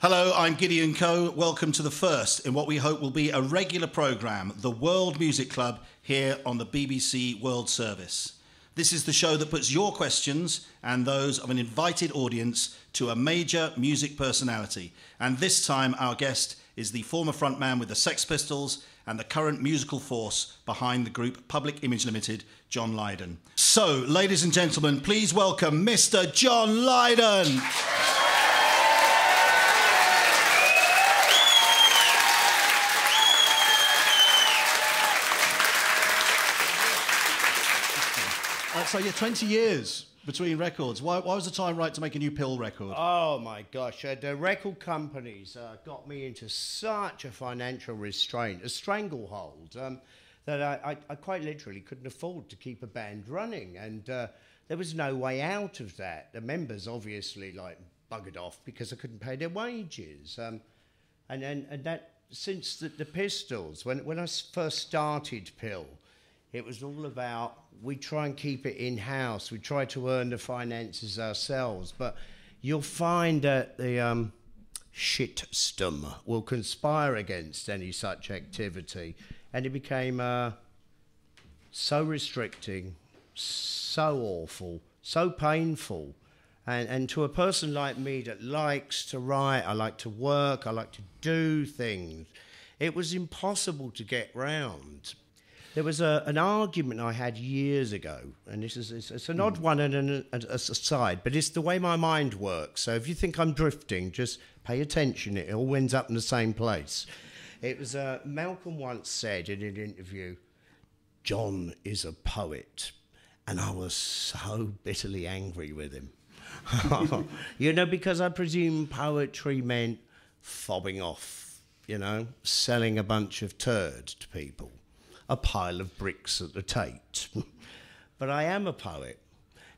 Hello, I'm Gideon Coe. Welcome to the first in what we hope will be a regular programme, the World Music Club, here on the BBC World Service. This is the show that puts your questions and those of an invited audience to a major music personality. And this time our guest is the former frontman with the Sex Pistols and the current musical force behind the group Public Image Limited, John Lydon. So, ladies and gentlemen, please welcome Mr. John Lydon. So you're 20 years between records. Why was the time right to make a new Pill record? Oh my gosh, the record companies got me into such a financial restraint, a stranglehold, that I quite literally couldn't afford to keep a band running, and there was no way out of that. The members obviously buggered off because I couldn't pay their wages, and that since the Pistols, when I first started Pill, it was all about, we try and keep it in-house. We try to earn the finances ourselves. But you'll find that the shitstorm will conspire against any such activity. And it became so restricting, so awful, so painful. And to a person like me that likes to write, I like to work, I like to do things, it was impossible to get round. There was an argument I had years ago, and it's an odd one and an aside, but it's the way my mind works. So if you think I'm drifting, just pay attention. It all ends up in the same place. It was Malcolm once said in an interview, "John is a poet," and I was so bitterly angry with him. Because I presume poetry meant fobbing off, selling a bunch of turd to people. A pile of bricks at the Tate. But I am a poet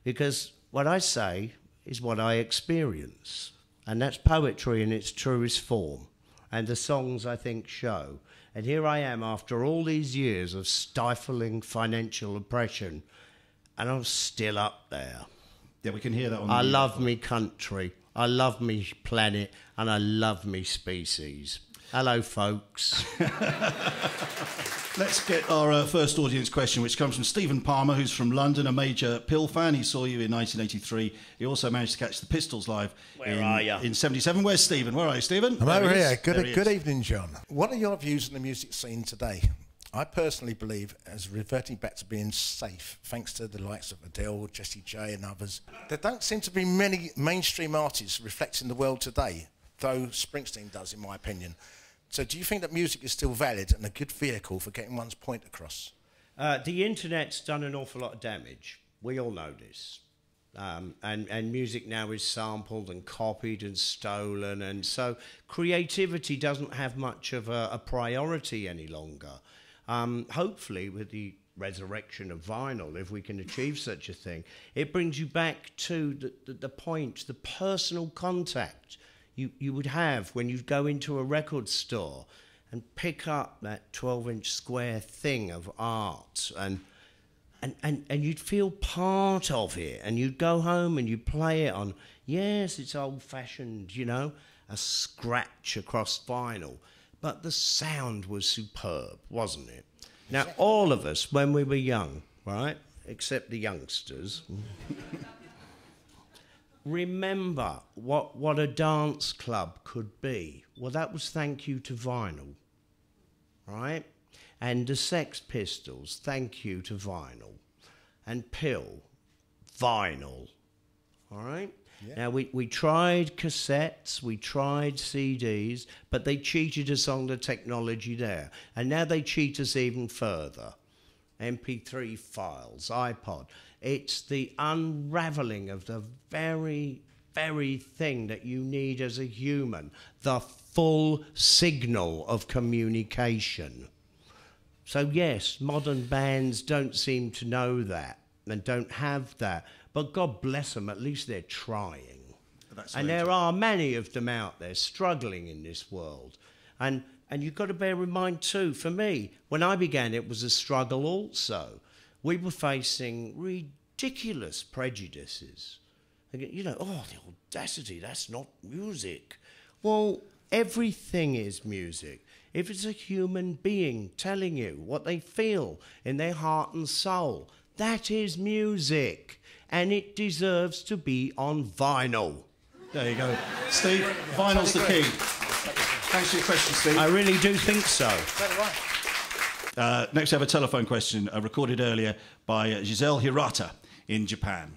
because what I say is what I experience, and that's poetry in its truest form, and the songs I think show. And here I am after all these years of stifling financial oppression, and I'm still up there. Yeah, we can hear that on I love me country, I love me planet, and I love me species. Hello, folks. Let's get our first audience question, which comes from Stephen Palmer, who's from London, a major Pill fan. He saw you in 1983. He also managed to catch the Pistols live in 77. Where's Stephen? Where are you, Stephen? I'm over here. Good evening, John. What are your views on the music scene today? I personally believe as reverting back to being safe, thanks to the likes of Adele, Jessie J and others. There don't seem to be many mainstream artists reflecting the world today, though Springsteen does, in my opinion. So do you think that music is still valid and a good vehicle for getting one's point across? The internet's done an awful lot of damage. We all know this. And music now is sampled and copied and stolen, and so creativity doesn't have much of a priority any longer. Hopefully, with the resurrection of vinyl, if we can achieve such a thing, it brings you back to the point, the personal contact you would have when you go into a record store and pick up that 12-inch square thing of art, and you'd feel part of it, and you'd go home and you'd play it on, yes, it's old-fashioned, a scratch across vinyl, but the sound was superb, wasn't it? Now, all of us, when we were young, right, except the youngsters... remember what a dance club could be. Well, that was thank you to vinyl, right? And the Sex Pistols, thank you to vinyl. And Pill, vinyl, all right? Yeah. Now, we tried cassettes, we tried CDs, but they cheated us on the technology there. And now they cheat us even further. MP3 files, iPod. It's the unravelling of the very, very thing that you need as a human, the full signal of communication. So yes, modern bands don't seem to know that and don't have that, but God bless them, at least they're trying. And there are many of them out there struggling in this world. And you've got to bear in mind too, for me, when I began, it was a struggle also. We were facing ridiculous prejudices. Oh, the audacity, that's not music. Well, everything is music. If it's a human being telling you what they feel in their heart and soul, that is music. And it deserves to be on vinyl. There you go. Steve, vinyl's the key. Thanks for your question, Steve. I really do think so. Next, we have a telephone question recorded earlier by Giselle Hirata in Japan.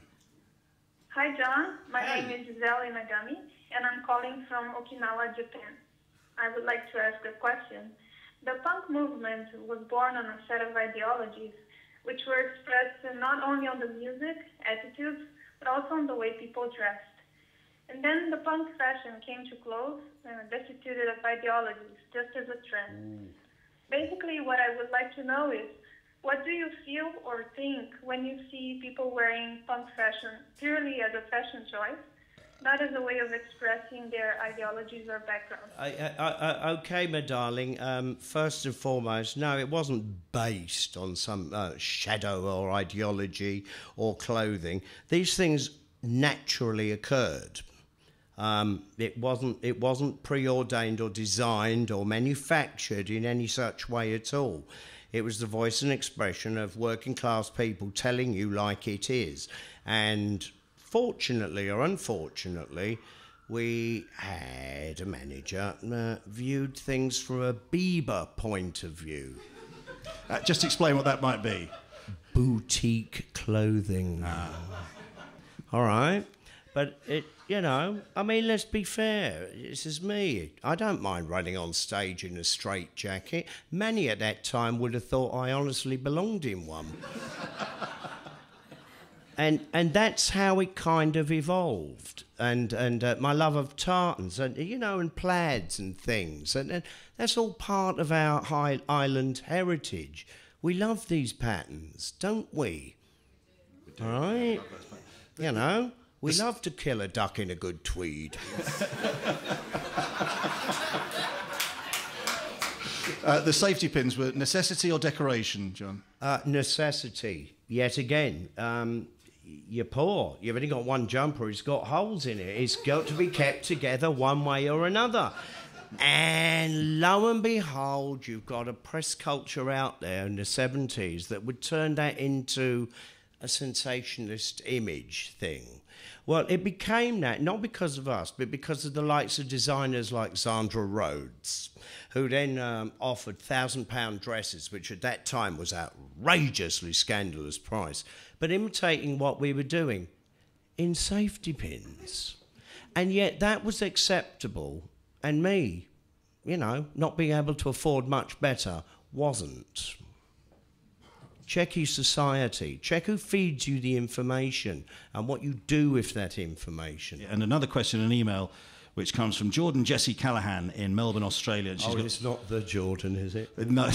Hi, John. My name is Giselle Inagami, and I'm calling from Okinawa, Japan. I would like to ask a question. The punk movement was born on a set of ideologies which were expressed not only on the music, attitudes, but also on the way people dressed. And then the punk fashion came to clothes, destituted of ideologies, just as a trend. Basically, what I would like to know is, what do you feel or think when you see people wearing punk fashion purely as a fashion choice, not as a way of expressing their ideologies or backgrounds? Okay, my darling. First and foremost, no, it wasn't based on some shadow or ideology or clothing. These things naturally occurred. It wasn't preordained or designed or manufactured in any such way at all. It was the voice and expression of working class people telling you like it is. And fortunately or unfortunately, we had a manager viewed things from a Bieber point of view. Just explain what that might be. Boutique clothing. All right. But I mean, let's be fair. This is me. I don't mind running on stage in a straitjacket. Many at that time would have thought I honestly belonged in one. And that's how it kind of evolved. And my love of tartans and plaids and things. And that's all part of our High Island heritage. We love these patterns, don't we? All right? We love to kill a duck in a good tweed. The safety pins were necessity or decoration, John? Necessity, yet again. You're poor. You've only got one jumper. It's got holes in it. It's got to be kept together one way or another. And lo and behold, you've got a press culture out there in the 70s that would turn that into a sensationalist image thing. Well, it became that, not because of us, but because of the likes of designers like Sandra Rhodes, who then offered £1,000 dresses, which at that time was outrageously scandalous price, but imitating what we were doing in safety pins. And yet that was acceptable, and me, not being able to afford much better, wasn't. Check your society. Check who feeds you the information and what you do with that information. And another question, an email, which comes from Jordan Jessie Callahan in Melbourne, Australia. And it's not the Jordan, is it? No,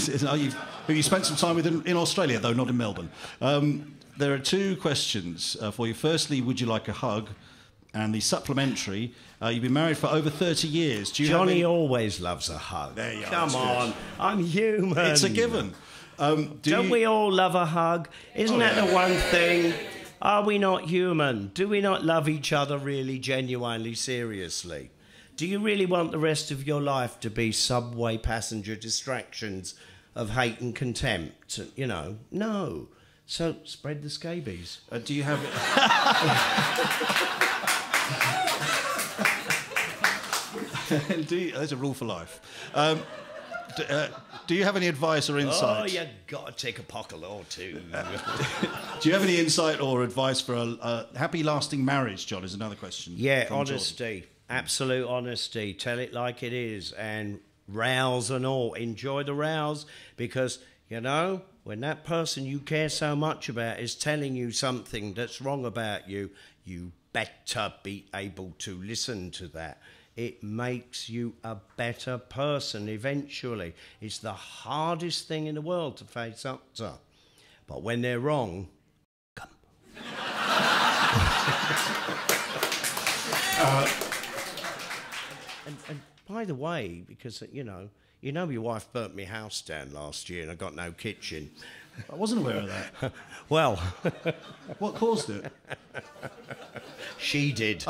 you spent some time with him in Australia, though, not in Melbourne. There are two questions for you. Firstly, would you like a hug? And the supplementary, you've been married for over 30 years. Johnny always loves a hug. There you are. Come on, I'm human. It's a given. Don't we all love a hug? Isn't that the one thing? Are we not human? Do we not love each other really, genuinely, seriously? Do you really want the rest of your life to be subway passenger distractions of hate and contempt? No. So spread the scabies. Do you have... There's a rule for life. Do you have any advice or insight? Oh, you got to take a pocket or two. Do you have any insight or advice for a happy, lasting marriage, John, is another question. Yeah, honesty. Jordan. Absolute honesty. Tell it like it is. And rows and all. Enjoy the rows because, when that person you care so much about is telling you something that's wrong about you, you better be able to listen to that. It makes you a better person eventually. It's the hardest thing in the world to face up to. But when they're wrong, come. And by the way, because, your wife burnt my house down last year and I got no kitchen. I wasn't aware of that. Well... What caused it? She did.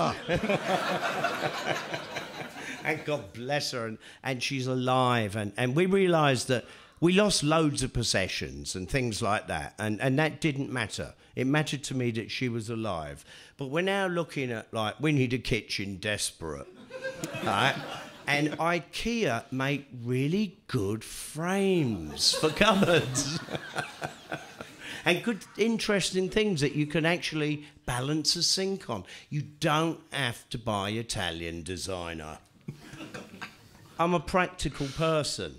And God bless her, and she's alive. And we realised that we lost loads of possessions and things like that, and that didn't matter. It mattered to me that she was alive. But we're now looking at, like, we need a kitchen desperate, right? And IKEA make really good frames for cupboards. And good, interesting things that you can actually balance a sink on. You don't have to buy Italian designer. I'm a practical person.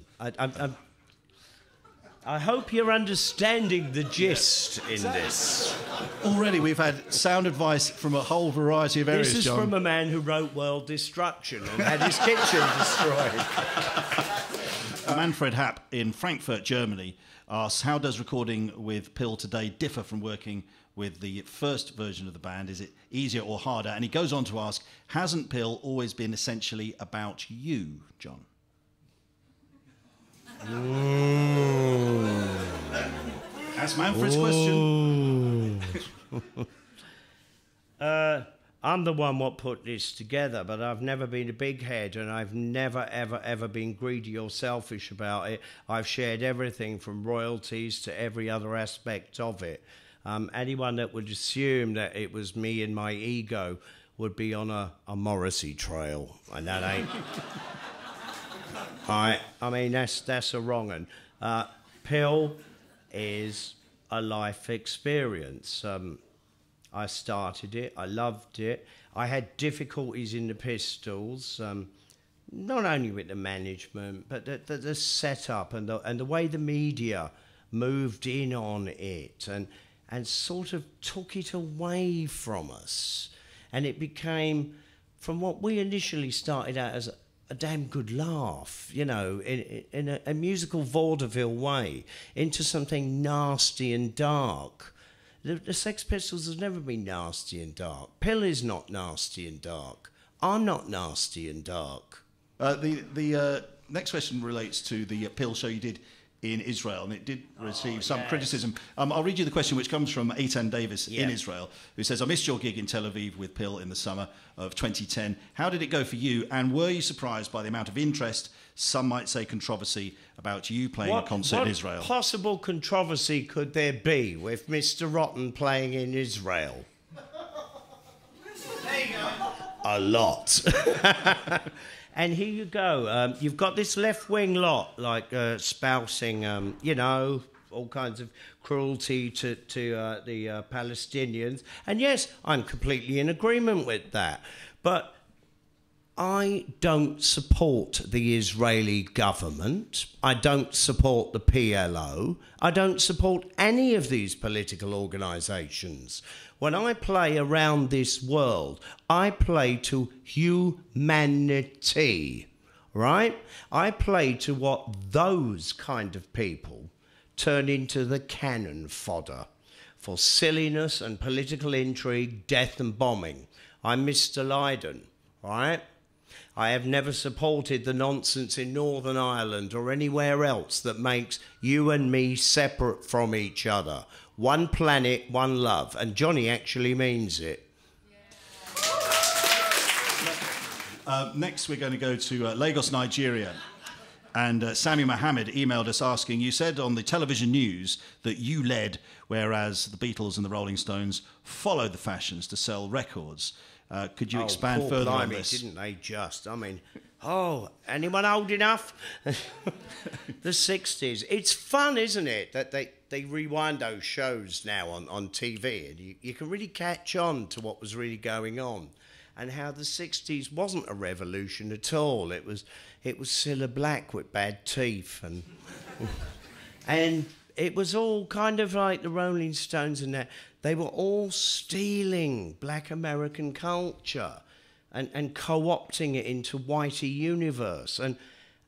I hope you're understanding the gist in this. Already we've had sound advice from a whole variety of areas, This is John. from a man who wrote World Destruction and had his kitchen destroyed. Manfred Happ in Frankfurt, Germany, asks, how does recording with Pill today differ from working with the first version of the band? Is it easier or harder? And he goes on to ask, hasn't Pill always been essentially about you, John? That's Manfred's question. I'm the one what put this together, but I've never been a big head, and I've never, ever been greedy or selfish about it. I've shared everything from royalties to every other aspect of it. Anyone that would assume that it was me and my ego would be on a Morrissey trail, and that ain't... I mean, that's a wrong one. Pill is a life experience. I started it, I loved it. I had difficulties in the Pistols, not only with the management, but the setup and the way the media moved in on it and sort of took it away from us. And it became, from what we initially started out as a damn good laugh, you know, in a musical vaudeville way, into something nasty and dark. The Sex Pistols has never been nasty and dark. Pill is not nasty and dark. I'm not nasty and dark. The next question relates to the Pill show you did in Israel, and it did receive some criticism. I'll read you the question, which comes from Eitan Davis in Israel, who says, I missed your gig in Tel Aviv with Pill in the summer of 2010. How did it go for you, and were you surprised by the amount of interest, some might say controversy, about you playing a concert in Israel? What possible controversy could there be with Mr. Rotten playing in Israel? There you go. A lot. And here you go. You've got this left-wing lot, like spousing, you know, all kinds of cruelty to the Palestinians. And yes, I'm completely in agreement with that. But I don't support the Israeli government. I don't support the PLO. I don't support any of these political organisations. When I play around this world, I play to humanity, right? I play to what those kind of people turn into the cannon fodder for silliness and political intrigue, death and bombing. I'm Mr. Lydon, right? I have never supported the nonsense in Northern Ireland or anywhere else that makes you and me separate from each other. One planet, one love. And Johnny actually means it. Next, we're going to go to Lagos, Nigeria. And Sami Mohammed emailed us asking, you said on the television news that you led, whereas the Beatles and the Rolling Stones followed the fashions to sell records. Could you expand further on this? Didn't they just? I mean, anyone old enough? The 60s. It's fun, isn't it, that they rewind those shows now on TV, and you can really catch on to what was really going on, and how the 60s wasn't a revolution at all. It was Cilla Black with bad teeth, and it was all kind of like the Rolling Stones and that. They were all stealing black American culture and co-opting it into whitey universe. And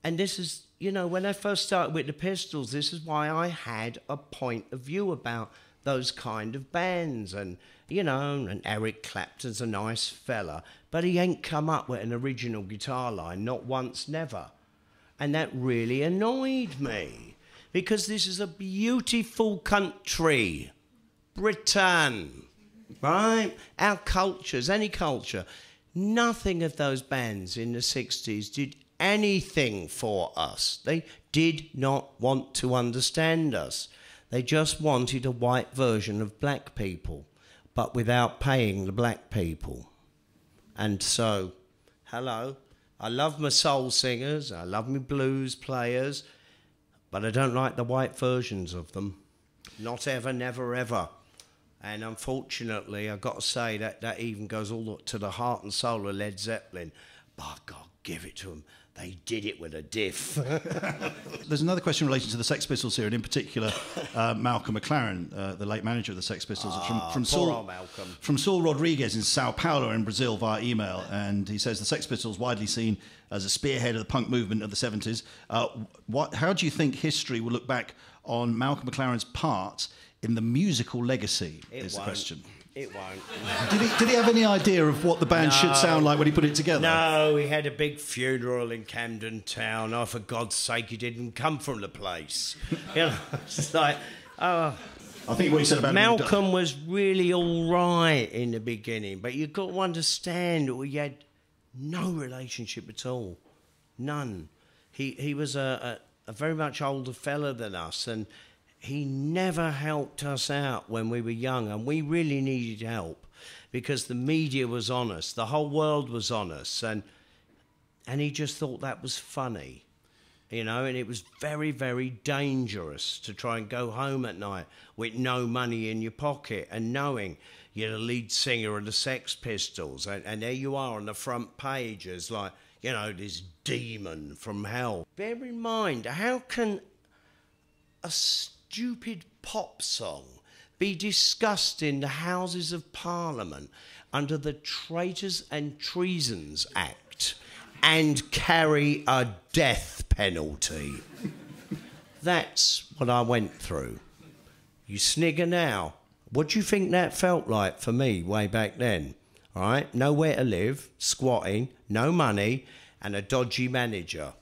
this is, you know, when I first started with the Pistols, this is why I had a point of view about those kind of bands. And, you know, and Eric Clapton's a nice fella, but he ain't come up with an original guitar line, not once, never. And that really annoyed me, because this is a beautiful country. Britain, right? Our cultures, any culture, Nothing of those bands in the 60s did anything for us. They did not want to understand us. They just wanted a white version of black people, but without paying the black people. And so, hello, I love my soul singers, I love my blues players, but I don't like the white versions of them. Not ever, never, ever. And unfortunately, I've got to say that even goes all to the heart and soul of Led Zeppelin. By God, give it to them. They did it with a diff. There's another question relating to the Sex Pistols here, and in particular, Malcolm McLaren, the late manager of the Sex Pistols, from Saul Rodriguez in Sao Paulo in Brazil via email. And he says the Sex Pistols, widely seen as a spearhead of the punk movement of the 70s. How do you think history will look back on Malcolm McLaren's part in the musical legacy, is the question. It won't. Did he have any idea of what the band should sound like when he put it together? No, he had a big funeral in Camden Town. Oh, for God's sake, he didn't come from the place. You know, it's like, I think what he said about Malcolm was really all right in the beginning, but you've got to understand we had no relationship at all. None. He was a very much older fella than us, and he never helped us out when we were young, and we really needed help because the media was on us, the whole world was on us, and he just thought that was funny, you know, and it was very, very dangerous to try and go home at night with no money in your pocket and knowing you're the lead singer of the Sex Pistols, and there you are on the front pages like, you know, this demon from hell. Bear in mind, how can a stupid pop song be discussed in the Houses of Parliament under the Traitors and Treasons Act and carry a death penalty? That's what I went through. You snigger now. What do you think that felt like for me way back then? All right, nowhere to live, squatting, no money, and a dodgy manager.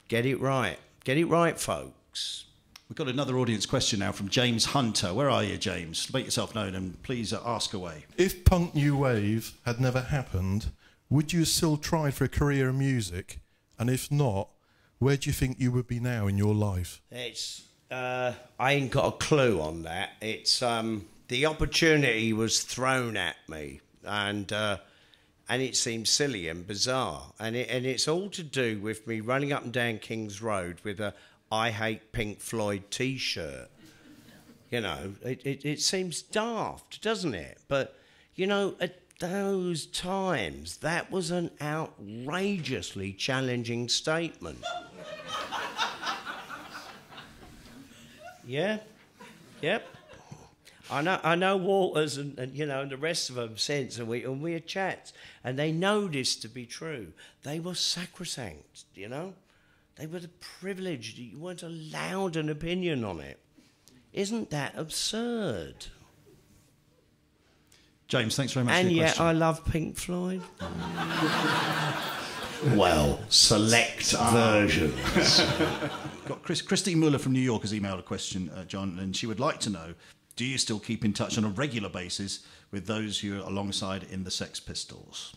Get it right. Get it right, folks. We've got another audience question now from James Hunter. Where are you, James? Make yourself known and please ask away. If punk new wave had never happened, would you have still tried for a career in music? And if not, where do you think you would be now in your life? I ain't got a clue on that. It's the opportunity was thrown at me, and it seemed silly and bizarre, and it's all to do with me running up and down King's Road with a I Hate Pink Floyd T-shirt. You know, it seems daft, doesn't it? But, you know, at those times, that was an outrageously challenging statement. Yeah? Yep. I know Walters and you know, and the rest of them since, and we had chats, and they know this to be true. They were sacrosanct, you know? They were privileged. You weren't allowed an opinion on it. Isn't that absurd? James, thanks very much and for your yet question. I love Pink Floyd. Well, select versions. Got Christine Muller from New York has emailed a question, John, and she would like to know, do you still keep in touch on a regular basis with those you're alongside in the Sex Pistols?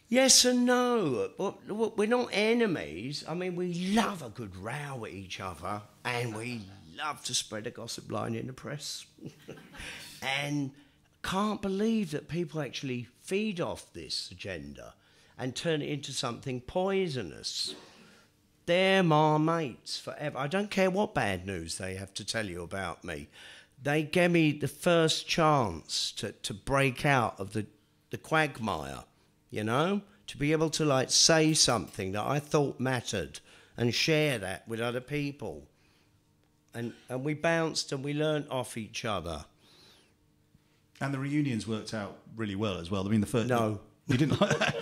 Yes and no. We're not enemies. I mean, we love a good row with each other, and we love to spread a gossip line in the press. And can't believe that people actually feed off this agenda and turn it into something poisonous. They're my mates forever. I don't care what bad news they have to tell you about me. They gave me the first chance to break out of the quagmire, you know, to be able to, like, say something that I thought mattered and share that with other people. And we bounced and we learnt off each other. And the reunions worked out really well as well. I mean, the first... No. You didn't like that?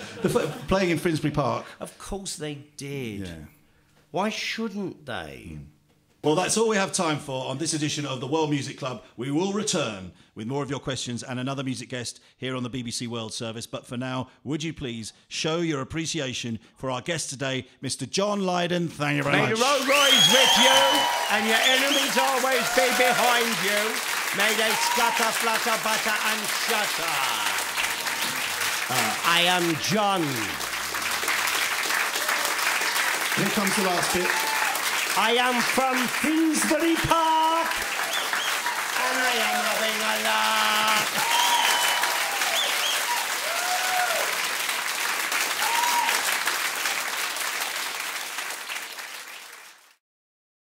Playing in Finsbury Park. Of course they did. Yeah. Why shouldn't they? Well, that's all we have time for on this edition of the World Music Club. We will return with more of your questions and another music guest here on the BBC World Service. But for now, would you please show your appreciation for our guest today, Mr. John Lydon. Thank you very much. May the road rise with you, and your enemies always be behind you. May they scatter, flutter, butter, and shutter. I am John. Here comes the last bit. I am from Finsbury Park.